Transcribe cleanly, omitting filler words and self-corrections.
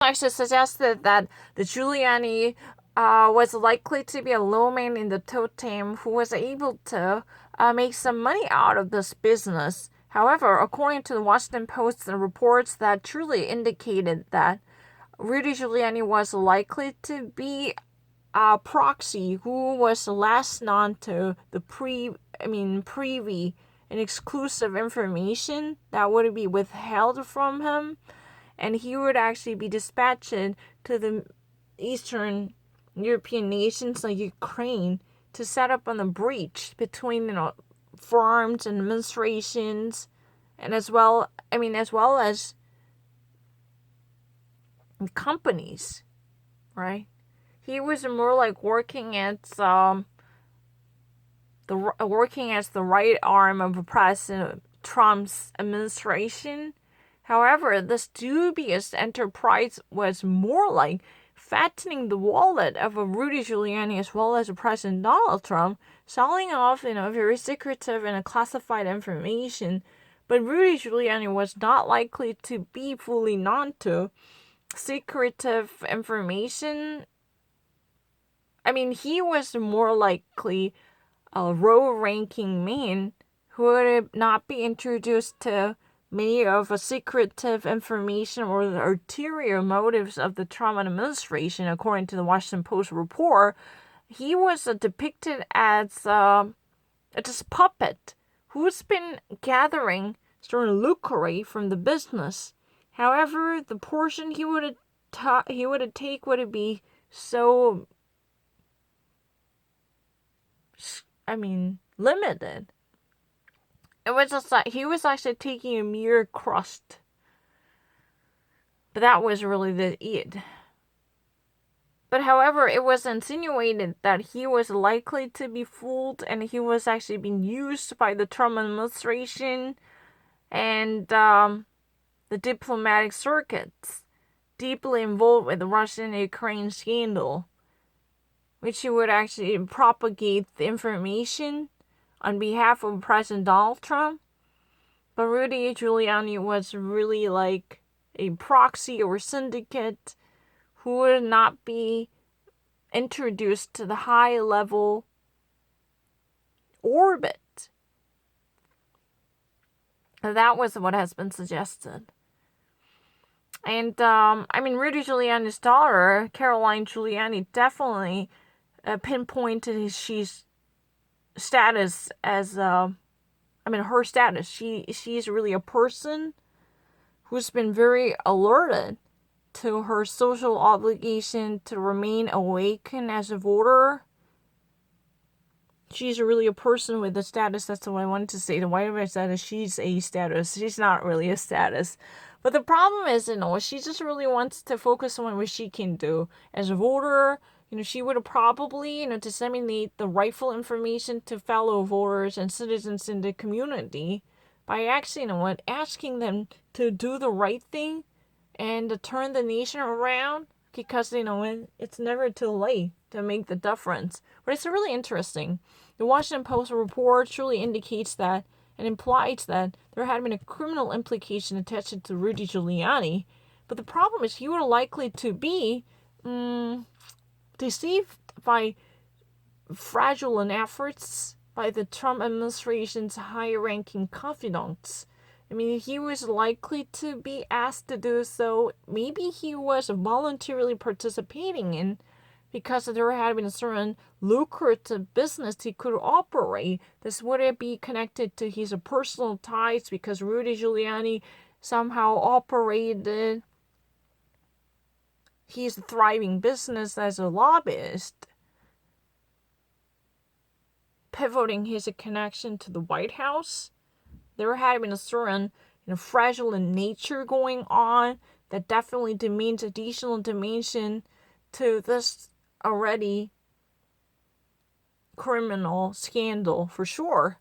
actually suggested that the Giuliani was likely to be a low man in the totem who was able to make some money out of this business. However, according to the Washington Post, the reports that truly indicated that Rudy Giuliani was likely to be a proxy who was last known to the privy and exclusive information that would be withheld from him, and he would actually be dispatched to the Eastern European nations like Ukraine to set up on a breach between firms and administrations, and as well as companies, right? He was more like working as the right arm of President Trump's administration. However, this dubious enterprise was more like fattening the wallet of a Rudy Giuliani as well as President Donald Trump, selling off very secretive and classified information. But Rudy Giuliani was not likely to be fully known to secretive information. He was more likely a low-ranking man who would not be introduced to many of the secretive information or the ulterior motives of the Trump administration, according to the Washington Post report. He was depicted as just a puppet who's been gathering certain lucre from the business. However, the portion he would take would be so limited. It was just like he was actually taking a mere crust. But that was really the it. But however, it was insinuated that he was likely to be fooled and he was actually being used by the Trump administration and the diplomatic circuits deeply involved with the Russian-Ukraine scandal, which he would actually propagate the information on behalf of President Donald Trump. But Rudy Giuliani was really like a proxy or syndicate who would not be introduced to the high-level orbit. That was what has been suggested. And, Rudy Giuliani's daughter, Caroline Giuliani, definitely pinpointed she's status as her status. She's really a person who's been very alerted to her social obligation to remain awakened as a voter. She's really a person with a status. That's what I wanted to say. Why have I said she's a status? She's not really a status. But the problem is, she just really wants to focus on what she can do as a voter. She would probably, disseminate the rightful information to fellow voters and citizens in the community by actually, asking them to do the right thing and to turn the nation around, because, it's never too late to make the difference. But it's really interesting. The Washington Post report truly indicates that and implies that there had been a criminal implication attached to Rudy Giuliani. But the problem is he would likely to be deceived by fraudulent efforts by the Trump administration's high-ranking confidants. He was likely to be asked to do so. Maybe he was voluntarily participating in because there had been a certain lucrative business he could operate. This wouldn't be connected to his personal ties because Rudy Giuliani somehow operated his thriving business as a lobbyist, pivoting his connection to the White House. There had been a certain fraudulent nature going on that definitely demeans additional dimension to this already criminal scandal for sure.